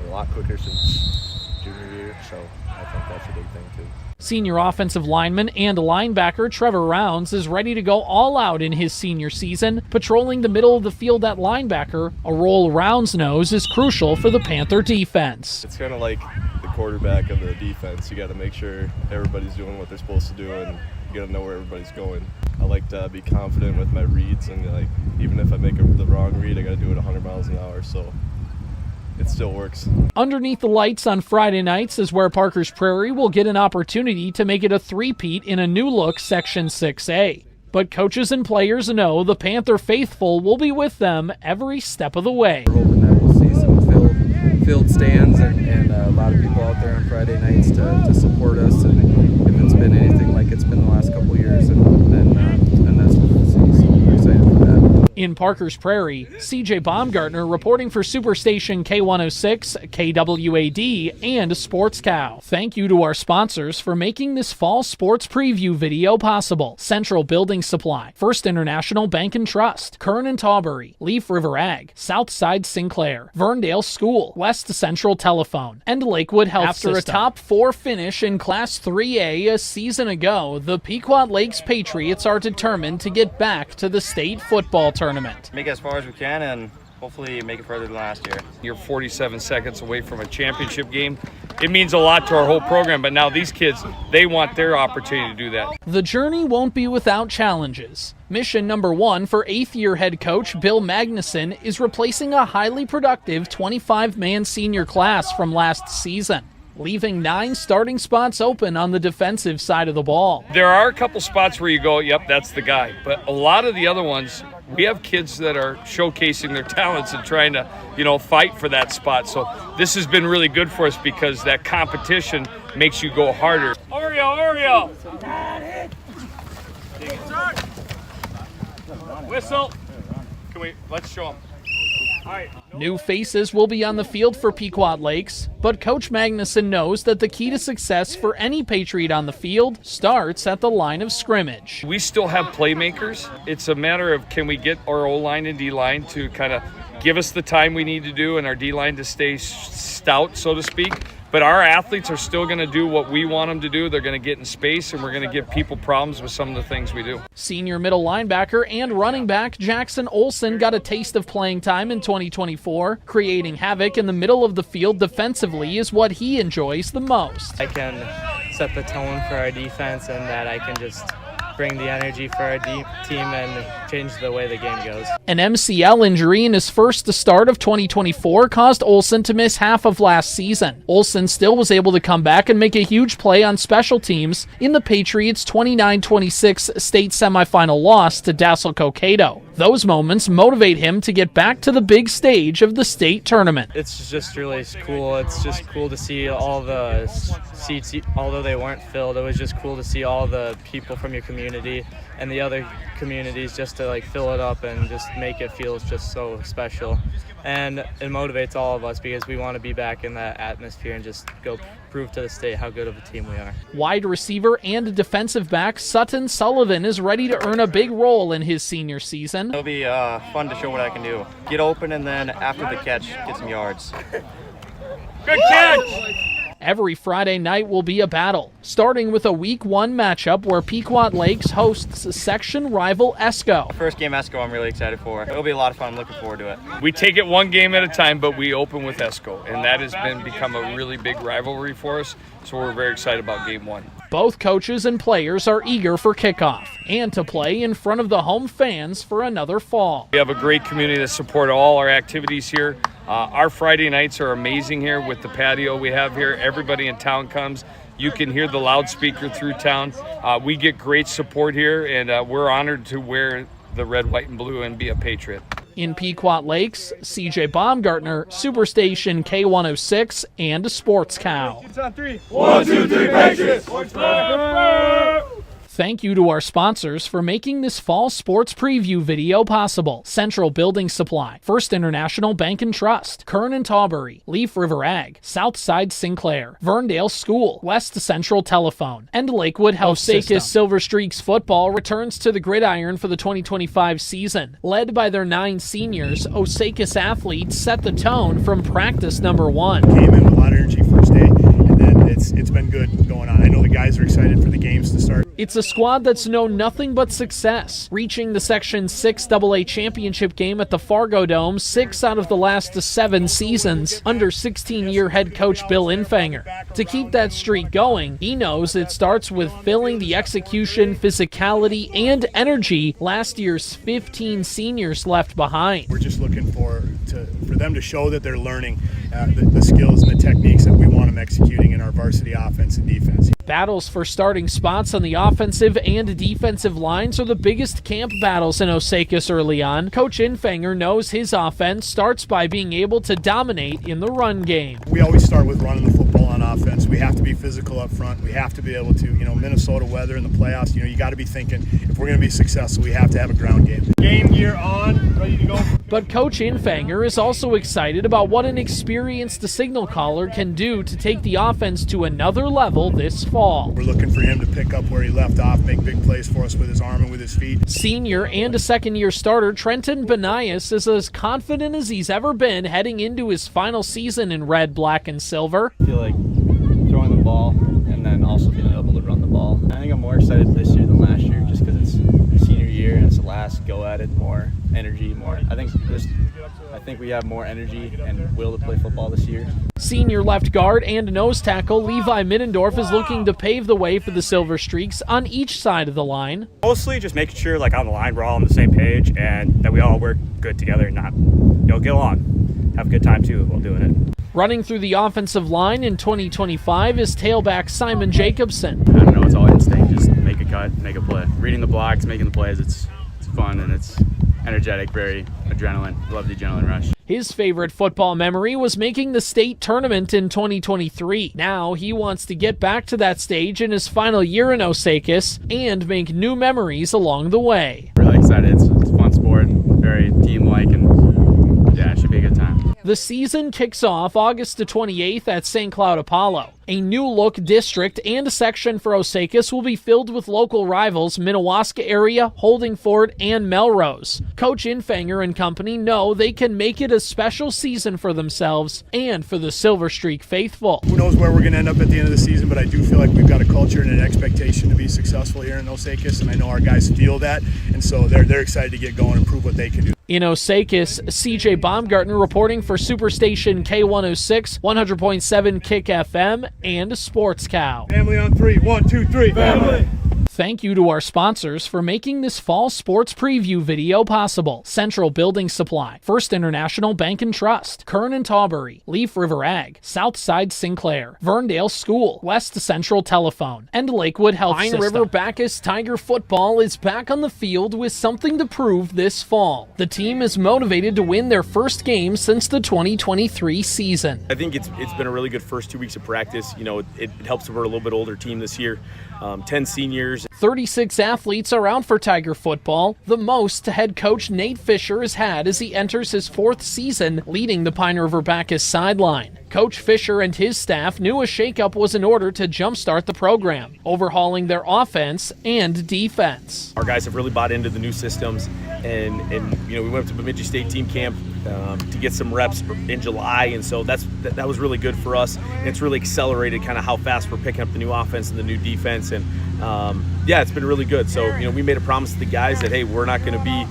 a lot quicker since junior year, so I think that's a big thing too. Senior offensive lineman and linebacker Trevor Rounds is ready to go all out in his senior season, patrolling the middle of the field at linebacker, a role Rounds knows is crucial for the Panther defense. It's kind of like the quarterback of the defense. You got to make sure everybody's doing what they're supposed to do, and you got to know where everybody's going. I like to be confident with my reads, and like even if I make the wrong read, I got to do it 100 miles an hour. So it still works. Underneath the lights on Friday nights is where Parker's Prairie will get an opportunity to make it a three-peat in a new-look Section 6A. But coaches and players know the Panther faithful will be with them every step of the way. We're hoping that we'll see some filled stands and a lot of people out there on Friday nights to support us. And if it's been anything like it's been the last couple of years, then that's what we'll see. So we're excited for that. In Parker's Prairie, CJ Baumgartner reporting for Superstation K-106, KWAD, and SportsCow. Thank you to our sponsors for making this fall sports preview video possible. Central Building Supply, First International Bank and Trust, Kern and Tawbury, Leaf River Ag, Southside Sinclair, Verndale School, West Central Telephone, and Lakewood Health System. After a top 4 finish in Class 3A a season ago, the Pequot Lakes Patriots are determined to get back to the state football tournament. Make it as far as we can and hopefully make it further than last year. You're 47 seconds away from a championship game. It means a lot to our whole program, but now these kids, they want their opportunity to do that. The journey won't be without challenges. Mission number 1 for 8th-year head coach Bill Magnuson is replacing a highly productive 25-man senior class from last season, leaving 9 starting spots open on the defensive side of the ball. There are a couple spots where you go, yep, that's the guy. But a lot of the other ones, we have kids that are showcasing their talents and trying to, fight for that spot. So this has been really good for us because that competition makes you go harder. Oreo! Whistle. Let's show them. All right. New faces will be on the field for Pequot Lakes, but Coach Magnuson knows that the key to success for any Patriot on the field starts at the line of scrimmage. We still have playmakers. It's a matter of can we get our O-line and D-line to kind of give us the time we need to do and our D-line to stay stout, so to speak. But our athletes are still going to do what we want them to do. They're going to get in space, and we're going to give people problems with some of the things we do. Senior middle linebacker and running back Jackson Olsen got a taste of playing time in 2024. Creating havoc in the middle of the field defensively is what he enjoys the most. I can set the tone for our defense, and that I can just bring the energy for our team and change the way the game goes. An MCL injury in his first start of 2024 caused Olsen to miss half of last season. Olsen still was able to come back and make a huge play on special teams in the Patriots' 29-26 state semifinal loss to Dassel-Cokato. Those moments motivate him to get back to the big stage of the state tournament. It's just really cool. It's just cool to see all the seats, although they weren't filled. It was just cool to see all the people from your community and the other communities just to fill it up and just make it feel just so special. And it motivates all of us because we want to be back in that atmosphere and just go prove to the state how good of a team we are. Wide receiver and defensive back Sutton Sullivan is ready to earn a big role in his senior season. It'll be fun to show what I can do. Get open and then after the catch, get some yards. Good catch! Every Friday night will be a battle, starting with a Week 1 matchup where Pequot Lakes hosts section rival Esco. First game Esco I'm really excited for. It'll be a lot of fun. I'm looking forward to it. We take it one game at a time, but we open with Esco, and that has become a really big rivalry for us, so we're very excited about Game 1. Both coaches and players are eager for kickoff and to play in front of the home fans for another fall. We have a great community that support all our activities here. Our Friday nights are amazing here with the patio we have here. Everybody in town comes. You can hear the loudspeaker through town. We get great support here, and we're honored to wear the red, white, and blue and be a Patriot. In Pequot Lakes, CJ Baumgartner, Superstation K-106, and SportsCow. It's on 3. 1, 2, 3, Patriots! Thank you to our sponsors for making this fall sports preview video possible. Central Building Supply, First International Bank and Trust, Kern and Tawbury, Leaf River Ag, Southside Sinclair, Verndale School, West Central Telephone, and Lakewood Health System. Osakis Silver Streaks football returns to the gridiron for the 2025 season. Led by their 9 seniors, Osakis athletes set the tone from practice number 1. Came in with a lot of energy first day, and then it's been good going on. I know the guys are excited for the games to start. It's a squad that's known nothing but success, reaching the Section 6 AA championship game at the Fargo Dome 6 out of the last 7 seasons under 16-year head coach Bill Infanger. To keep that streak going, he knows it starts with filling the execution, physicality, and energy last year's 15 seniors left behind. We're just looking for them to show that they're learning the skills and the techniques that we want them executing in our varsity offense and defense. Battles for starting spots on the offensive and defensive lines are the biggest camp battles in Osakis early on. Coach Infanger knows his offense starts by being able to dominate in the run game. We always start with running the football on offense. We have to be physical up front. We have to be able to, Minnesota weather in the playoffs, you got to be thinking if we're going to be successful, we have to have a ground game. Game gear on, ready to go. But Coach Infanger is also excited about what an experienced signal caller can do to take the offense to another level this fall. We're looking for him to pick up where he left off, make big plays for us with his arm and with his feet. Senior and a second-year starter Trenton Benias is as confident as he's ever been heading into his final season in red, black, and silver. I feel like throwing the ball and then also being able to run the ball. I think I'm more excited this year than last year just because it's senior year and it's the last go at it, more energy, more. I think we have more energy and will to play football this year. Senior left guard and nose tackle Levi Middendorf is looking to pave the way for the Silver Streaks on each side of the line. Mostly just making sure on the line we're all on the same page and that we all work good together and not, get along. Have a good time too while doing it. Running through the offensive line in 2025 is tailback Simon Jacobson. I don't know, it's all instinct. Just make a cut, make a play. Reading the blocks, making the plays, it's fun and it's energetic, very adrenaline. Love the adrenaline rush. His favorite football memory was making the state tournament in 2023. Now he wants to get back to that stage in his final year in Osakis and make new memories along the way. Really excited. It's a fun sport, very team-like, and yeah, it should be a good time. The season kicks off August 28th at St. Cloud Apollo. A new-look district and section for Osakis will be filled with local rivals Minnewaska area, Holdingford, and Melrose. Coach Infanger and company know they can make it a special season for themselves and for the Silver Streak faithful. Who knows where we're going to end up at the end of the season, but I do feel like we've got a culture and an expectation to be successful here in Osakis, and I know our guys feel that, and so they're excited to get going and prove what they can do. In Osakis, CJ Baumgartner reporting for Superstation K-106, 100.7 Kick FM, and SportsCow. Family on 3, 1, 2, 3. Family. Thank you to our sponsors for making this fall sports preview video possible. Central Building Supply, First International Bank and Trust, Kern and Tawbury, Leaf River Ag, Southside Sinclair, Verndale School, West Central Telephone, and Lakewood Health System. Pine River-Backus Tiger football is back on the field with something to prove this fall. The team is motivated to win their first game since the 2023 season. I think it's been a really good first 2 weeks of practice. It helps that we're a little bit older team this year. 10 seniors. 36 athletes are out for Tiger football, the most head coach Nate Fisher has had as he enters his 4th season leading the Pine River-Backus sideline. Coach Fisher and his staff knew a shakeup was in order to jumpstart the program, overhauling their offense and defense. Our guys have really bought into the new systems, and we went up to Bemidji State team camp to get some reps in July, and so that was really good for us. And it's really accelerated kind of how fast we're picking up the new offense and the new defense, and it's been really good. So we made a promise to the guys that hey, we're not going to be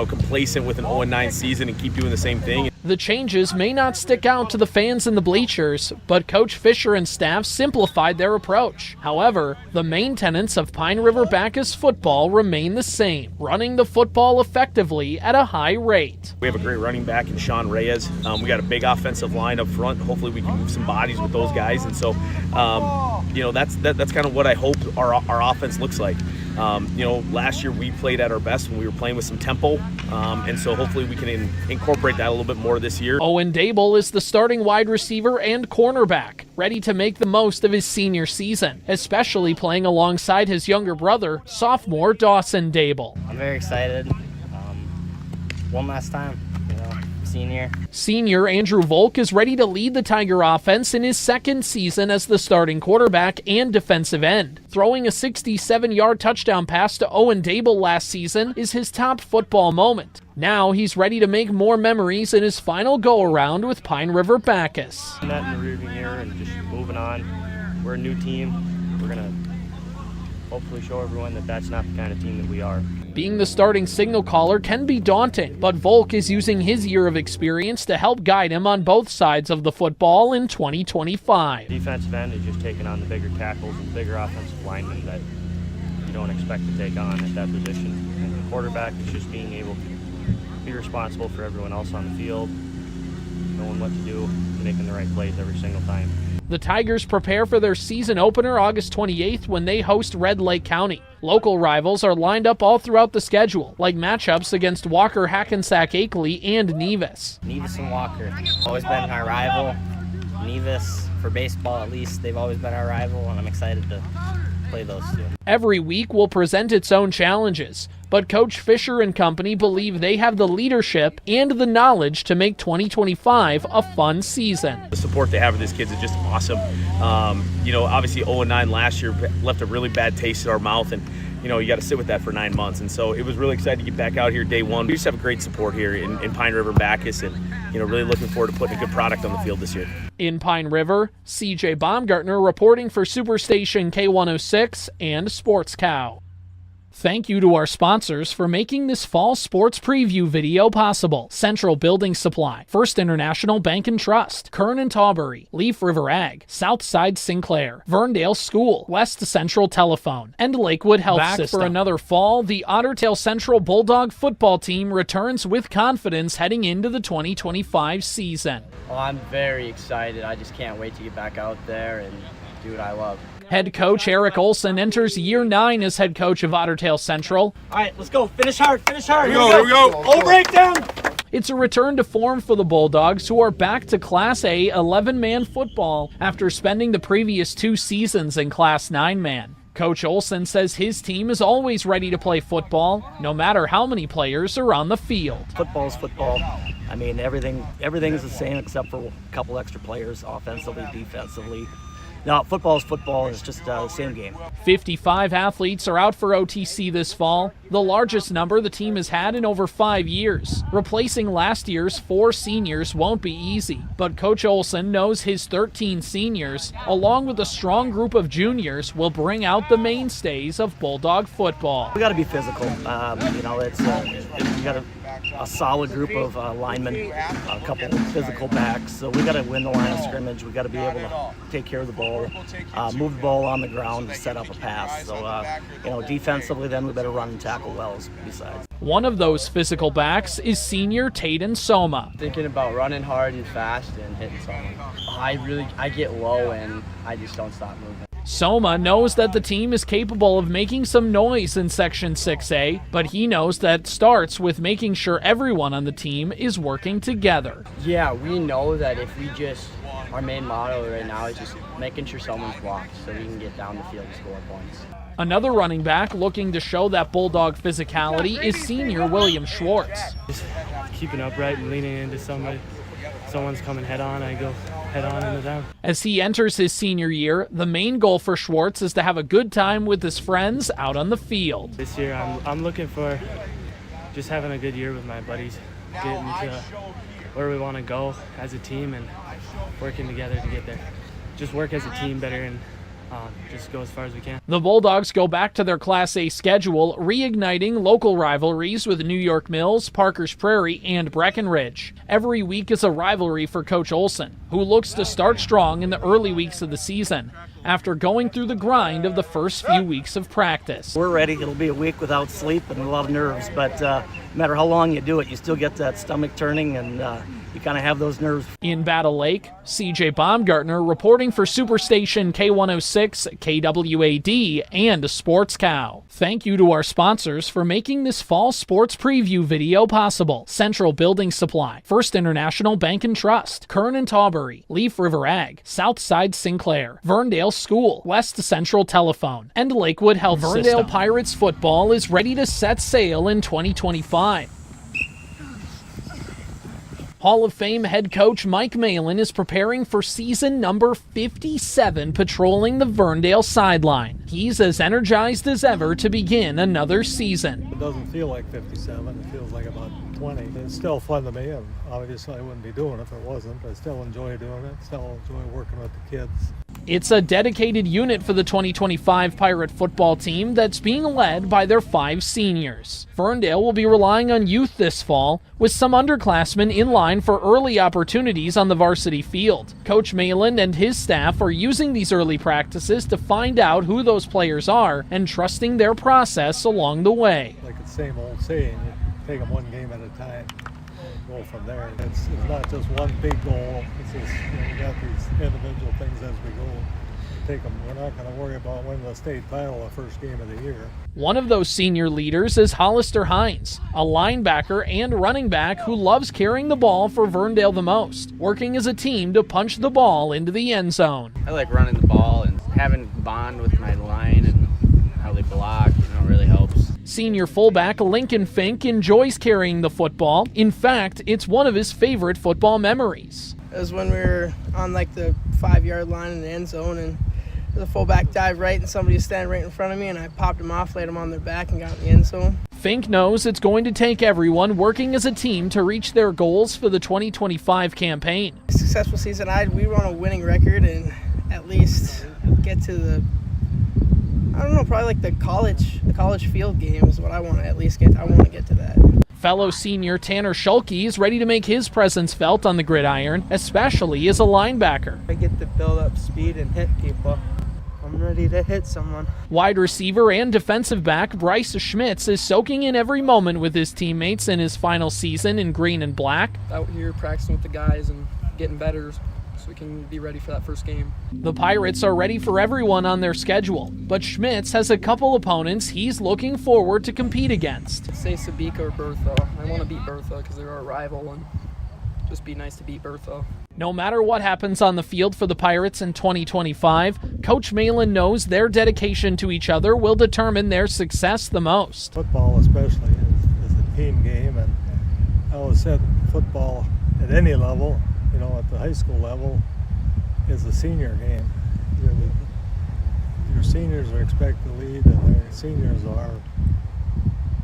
complacent with an 0-9 season and keep doing the same thing. The changes may not stick out to the fans in the bleachers, but Coach Fisher and staff simplified their approach. However, the main tenets of Pine River-Backus football remain the same, running the football effectively at a high rate. We have a great running back in Sean Reyes. We got a big offensive line up front. Hopefully we can move some bodies with those guys, and so that's kind of what I hope our offense looks like. Last year we played at our best when we were playing with some tempo, and so hopefully we can incorporate that a little bit more this year. Owen Dable is the starting wide receiver and cornerback, ready to make the most of his senior season, especially playing alongside his younger brother, sophomore Dawson Dable. I'm very excited. One last time, senior. Senior Andrew Volk is ready to lead the Tiger offense in his second season as the starting quarterback and defensive end. Throwing a 67-yard touchdown pass to Owen Dable last season is his top football moment. Now he's ready to make more memories in his final go-around with Pine River-Backus. That in the rearview mirror and just moving on. We're a new team. We're going to hopefully show everyone that that's not the kind of team that we are. Being the starting signal caller can be daunting, but Volk is using his year of experience to help guide him on both sides of the football in 2025. Defensive end is just taking on the bigger tackles and bigger offensive linemen that you don't expect to take on at that position. And the quarterback is just being able to be responsible for everyone else on the field, knowing what to do, and making the right plays every single time. The Tigers prepare for their season opener August 28th when they host Red Lake County. Local rivals are lined up all throughout the schedule, like matchups against Walker, Hackensack, Akeley, and Nevis. Nevis and Walker, always been our rival. Nevis, for baseball at least, they've always been our rival, and I'm excited to play those two. Every week will present its own challenges, but Coach Fisher and company believe they have the leadership and the knowledge to make 2025 a fun season. The support they have for these kids is just awesome. Obviously 0-9 last year left a really bad taste in our mouth, and you got to sit with that for 9 months. And so it was really exciting to get back out here day one. We just have a great support here in Pine River-Backus, and really looking forward to putting a good product on the field this year. In Pine River, CJ Baumgartner reporting for Superstation K-106 and SportsCow. Thank you to our sponsors for making this fall sports preview video possible. Central Building Supply, First International Bank and Trust, Kern and Tawbury, Leaf River Ag, Southside Sinclair, Verndale School, West Central Telephone, and Lakewood Health System. For another fall, the Otter Tail Central Bulldog football team returns with confidence heading into the 2025 season. Oh, I'm very excited. I just can't wait to get back out there and do what I love. Head coach Eric Olson enters year 9 as head coach of Otter Tail Central. All right, let's go. Finish hard. Here we go. All breakdown. It's a return to form for the Bulldogs, who are back to Class A 11-man football after spending the previous 2 seasons in Class 9-man. Coach Olson says his team is always ready to play football, no matter how many players are on the field. Football's football. I mean, everything is the same except for a couple extra players, offensively, defensively. No, football is football. It's just the same game. 55 athletes are out for OTC this fall, the largest number the team has had in over 5 years. Replacing last year's 4 seniors won't be easy, but Coach Olson knows his 13 seniors, along with a strong group of juniors, will bring out the mainstays of Bulldog football. We got to be physical. We got a solid group of linemen, a couple physical backs. So we got to win the line of scrimmage. We got to be able to take care of the ball, move the ball on the ground, and set up a pass. So defensively, then we better run and tackle well. Besides, one of those physical backs is senior Taden Soma. Thinking about running hard and fast and hitting someone. I get low and I just don't stop moving. Soma knows that the team is capable of making some noise in Section 6A, but he knows that starts with making sure everyone on the team is working together. Yeah, we know that if we our main motto right now is just making sure someone's blocked so we can get down the field and score points. Another running back looking to show that Bulldog physicality is senior William Schwartz. Just keeping upright and leaning into somebody. Someone's coming head on, I go head on into them. As he enters his senior year, the main goal for Schwartz is to have a good time with his friends out on the field. This year I'm looking for just having a good year with my buddies, getting to where we want to go as a team and working together to get there. Just work as a team better and just go as far as we can. The Bulldogs go back to their Class A schedule, reigniting local rivalries with New York Mills, Parkers Prairie, and Breckenridge. Every week is a rivalry for Coach Olson, who looks to start strong in the early weeks of the season, after going through the grind of the first few weeks of practice. We're ready. It'll be a week without sleep and a lot of nerves, but no matter how long you do it, you still get that stomach turning and you kind of have those nerves. In Battle Lake, CJ Baumgartner reporting for Superstation K-106, KWAD, and SportsCow. Thank you to our sponsors for making this fall sports preview video possible. Central Building Supply, First International Bank and Trust, Kern and Tawbury, Leaf River Ag, Southside Sinclair, Verndale School, West Central Telephone, and Lakewood Health System. Verndale Pirates football is ready to set sail in 2025. Hall of Fame head coach Mike Malin is preparing for season number 57 patrolling the Verndale sideline. He's as energized as ever to begin another season. It doesn't feel like 57, it feels like about 20. It's still fun to me, and obviously I wouldn't be doing it if it wasn't. I still enjoy doing it, still enjoy working with the kids. It's a dedicated unit for the 2025 Pirate football team that's being led by their 5 seniors. Verndale will be relying on youth this fall, with some underclassmen in line for early opportunities on the varsity field. Coach Malin and his staff are using these early practices to find out who those players are and trusting their process along the way. Like the same old saying, you take them one game at a time and go from there. It's not just one big goal, it's just, we got these individual things as we go. Take them. We're not going to worry about winning the state title the first game of the year. One of those senior leaders is Hollister Hines, a linebacker and running back who loves carrying the ball for Verndale the most, working as a team to punch the ball into the end zone. I like running the ball and having bond with my line and how they block, really helps. Senior fullback Lincoln Fink enjoys carrying the football. In fact, it's one of his favorite football memories. It was when we were on like the 5-yard line in the end zone, and the fullback dived right and somebody was standing right in front of me, and I popped him off, laid him on their back, and got in the end zone. Fink knows it's going to take everyone working as a team to reach their goals for the 2025 campaign. A successful season, we want a winning record and at least get to the, probably like the college field game is what I want to at least get. I want to get to that. Fellow senior Tanner Schulke is ready to make his presence felt on the gridiron, especially as a linebacker. I get to build up speed and hit people. I'm ready to hit someone. Wide receiver and defensive back Bryce Schmitz is soaking in every moment with his teammates in his final season in green and black. Out here practicing with the guys and getting better so we can be ready for that first game. The Pirates are ready for everyone on their schedule, but Schmitz has a couple opponents he's looking forward to compete against. Say Sabika or Bertha. I want to beat Bertha because they're our rival, and just be nice to beat Bertha. No matter what happens on the field for the Pirates in 2025, Coach Malin knows their dedication to each other will determine their success the most. Football especially is a team game, and I always said football at any level, at the high school level, is a senior game. Your seniors are expected to lead, and their seniors are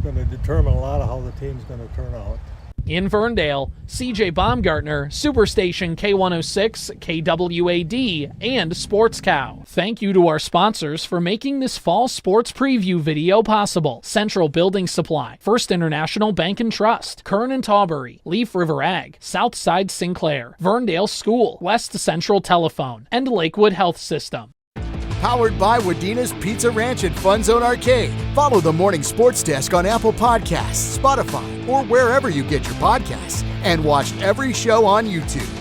going to determine a lot of how the team's going to turn out. In Verndale, CJ Baumgartner, Superstation K-106, KWAD, and SportsCow. Thank you to our sponsors for making this fall sports preview video possible. Central Building Supply, First International Bank and Trust, Kern and Tawbury, Leaf River Ag, Southside Sinclair, Verndale School, West Central Telephone, and Lakewood Health System. Powered by Wadena's Pizza Ranch and FunZone Arcade. Follow the Morning Sports Desk on Apple Podcasts, Spotify, or wherever you get your podcasts. And watch every show on YouTube.